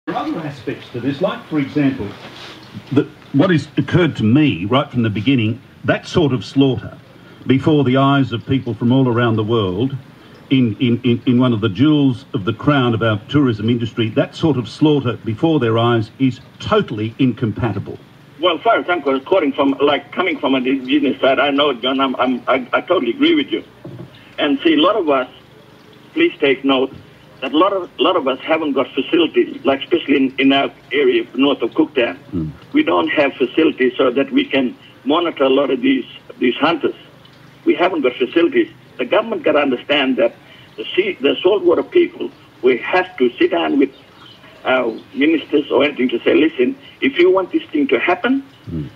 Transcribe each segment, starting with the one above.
There are other aspects to this, like, for example, what has occurred to me right from the beginning, that sort of slaughter before the eyes of people from all around the world in one of the jewels of the crown of our tourism industry, that sort of slaughter before their eyes is totally incompatible. Well, far as I'm coming from an indigenous side, I know, John, I totally agree with you. And see, a lot of us, please take note, that a lot of us haven't got facilities, like especially in our area north of Cooktown. We don't have facilities so that we can monitor a lot of these hunters. We haven't got facilities. The government got to understand that the saltwater people, we have to sit down with our ministers or anything to say, listen, if you want this thing to happen,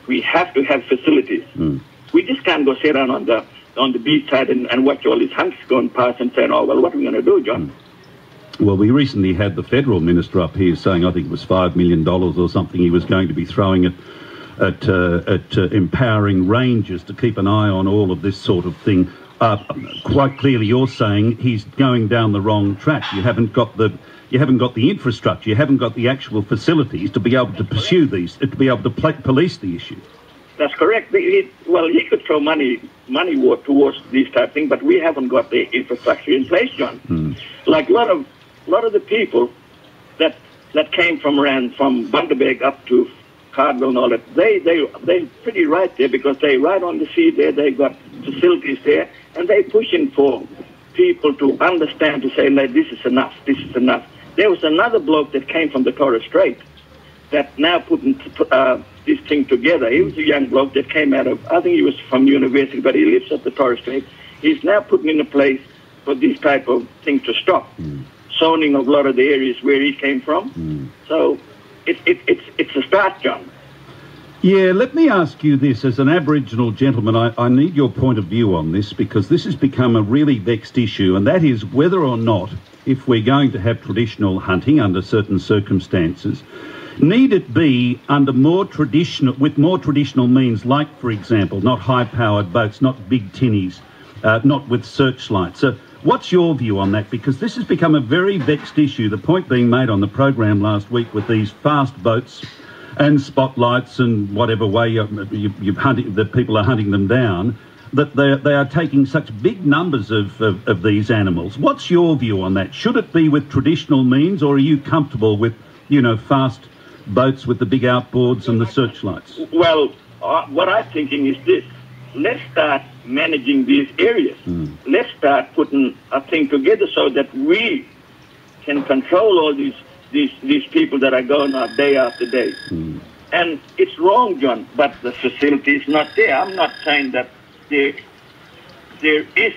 we have to have facilities. We just can't go sit down on the beach side and watch all these hunters going past and saying, oh, well, what are we going to do, John? Well, we recently had the federal minister up here saying, I think it was $5 million or something, he was going to be throwing at empowering rangers to keep an eye on all of this sort of thing. Quite clearly, you're saying he's going down the wrong track. You haven't got the infrastructure. You haven't got the actual facilities to be able to pursue these, to be able to police the issue. That's correct. He could throw money towards these type of things, but we haven't got the infrastructure in place, John. Like a lot of the people that came from Bundaberg up to Cardinal and all that, they're pretty right there because they right on the sea there. They got facilities there, and they pushing for people to understand, to say, like, this is enough. This is enough. There was another bloke that came from the Torres Strait that now putting this thing together. He was a young bloke that came out of, I think he was from university, but he lives at the Torres Strait. He's now putting in a place for these type of things to stop. Zoning of a lot of the areas where he came from. So it's a start, John. Yeah, let me ask you this. As an Aboriginal gentleman, I need your point of view on this, because this has become a really vexed issue, and that is whether or not, if we're going to have traditional hunting under certain circumstances, need it be under with more traditional means, like, for example, not high-powered boats, not big tinnies, not with searchlights. So what's your view on that? Because this has become a very vexed issue. The point being made on the program last week with these fast boats and spotlights and whatever way the people are hunting them down, that they are taking such big numbers of these animals. What's your view on that? Should it be with traditional means, or are you comfortable with, fast boats with the big outboards and the searchlights? Well, what I'm thinking is this. Let's start managing these areas. Let's start putting a thing together so that we can control all these people that are going out day after day. And it's wrong, John, but the facility is not there. I'm not saying that there is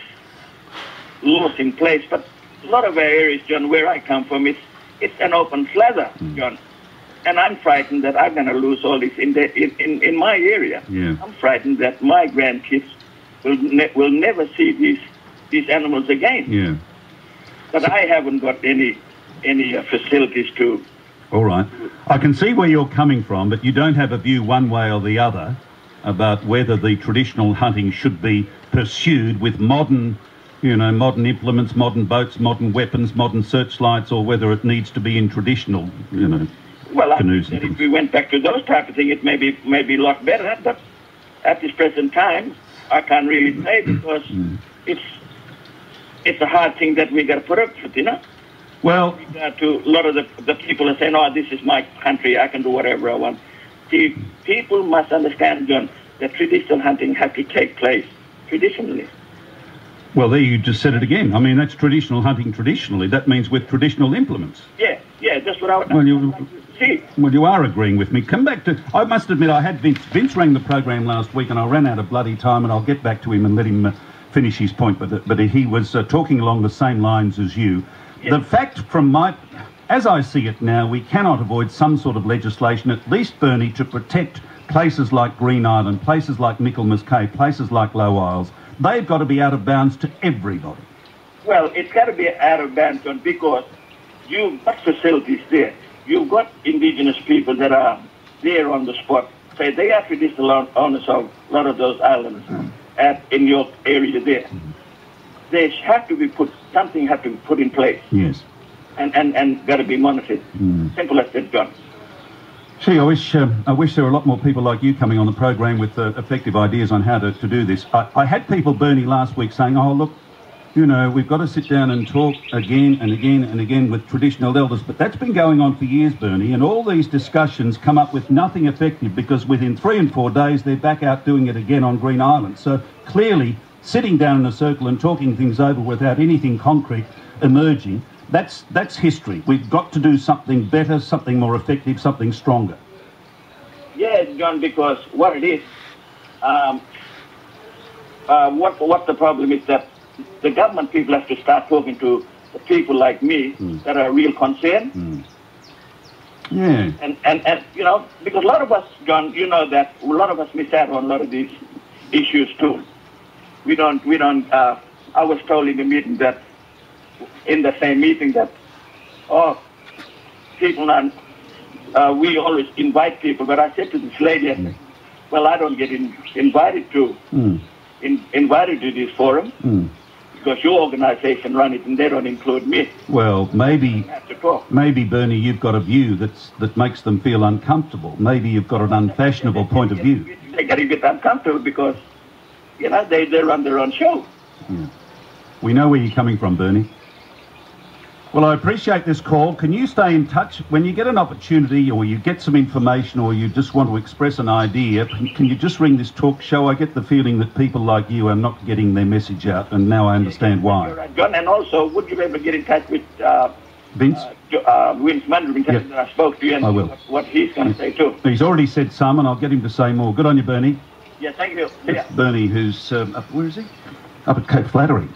laws in place, but a lot of our areas, John, where I come from, it's an open slather, John. And I'm frightened that I'm going to lose all this in my area. Yeah. I'm frightened that my grandkids will never see these animals again. Yeah. But I haven't got any facilities to. All right. I can see where you're coming from, but you don't have a view one way or the other about whether the traditional hunting should be pursued with modern implements, modern boats, modern weapons, modern searchlights, or whether it needs to be in traditional, Well, I canoes. think that if we went back to those type of things, it may be a lot better. But at this present time, I can't really say, because it's a hard thing that we got to put up with, Well, to a lot of the people are saying, oh, this is my country, I can do whatever I want. See, people must understand, John, that traditional hunting has to take place traditionally. Well, there you just said it again. I mean, that's traditional hunting traditionally. That means with traditional implements. Yeah, that's what I would see. Well, you are agreeing with me. Come back to... I must admit, I had Vince. Vince rang the program last week and I ran out of bloody time, and I'll get back to him and let him finish his point. But he was talking along the same lines as you. The fact as I see it now, we cannot avoid some sort of legislation, at least, Bernie, to protect places like Green Island, places like Michaelmas Cay, places like Low Isles. They've got to be out of bounds to everybody. Well, it's got to be out of bounds, John, because you've got facilities there. You've got indigenous people that are there on the spot. Say they are traditional owners of a lot of those islands in your area there. There have to be something has to be put in place. Yes. and got to be monitored. Simple as that, John. Gee, I wish there were a lot more people like you coming on the program with effective ideas on how to do this. I had people, Bernie, last week saying, oh, look, you know, we've got to sit down and talk again and again and again with traditional elders. But that's been going on for years, Bernie, and all these discussions come up with nothing effective because within 3 and 4 days they're back out doing it again on Green Island. So clearly, sitting down in a circle and talking things over without anything concrete emerging, that's history. We've got to do something better, something more effective, something stronger. Yes, John, because what it is, what the problem is that the government people have to start talking to the people like me that are real concerned. Yeah. And you know, because a lot of us, John, you know that a lot of us miss out on a lot of these issues too. We don't, I was told in the meeting that, in the same meeting that, oh, people we always invite people, but I said to this lady, I said, well, I don't get invited to this forum because your organization run it and they don't include me. Well, maybe Bernie, you've got a view that makes them feel uncomfortable. Maybe you've got an unfashionable point of view. They get a bit uncomfortable because, you know, they run their own show. Yeah. We know where you're coming from, Bernie. Well, I appreciate this call. Can you stay in touch when you get an opportunity or you get some information or you just want to express an idea? Can you just ring this talk show? I get the feeling that people like you are not getting their message out, and now I understand why. You're right, John. And also, would you be able to get in touch with Vince? Vince Mandarin, that I spoke to you, and I will. What he's going to say too. He's already said some, and I'll get him to say more. Good on you, Bernie. Yeah, thank you. It's Bernie, who's where is he? Up at Cape Flattery.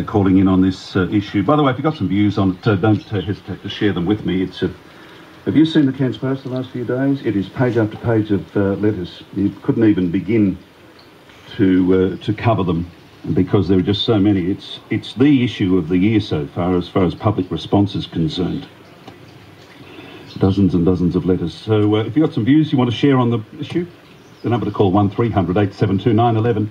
Calling in on this issue. By the way, if you've got some views on it, don't hesitate to share them with me. It's have you seen the Cairns Post the last few days? It is page after page of letters. You couldn't even begin to cover them because there are just so many. It's the issue of the year so far as public response is concerned. Dozens and dozens of letters. So if you've got some views you want to share on the issue, the number to call 1300 872 911.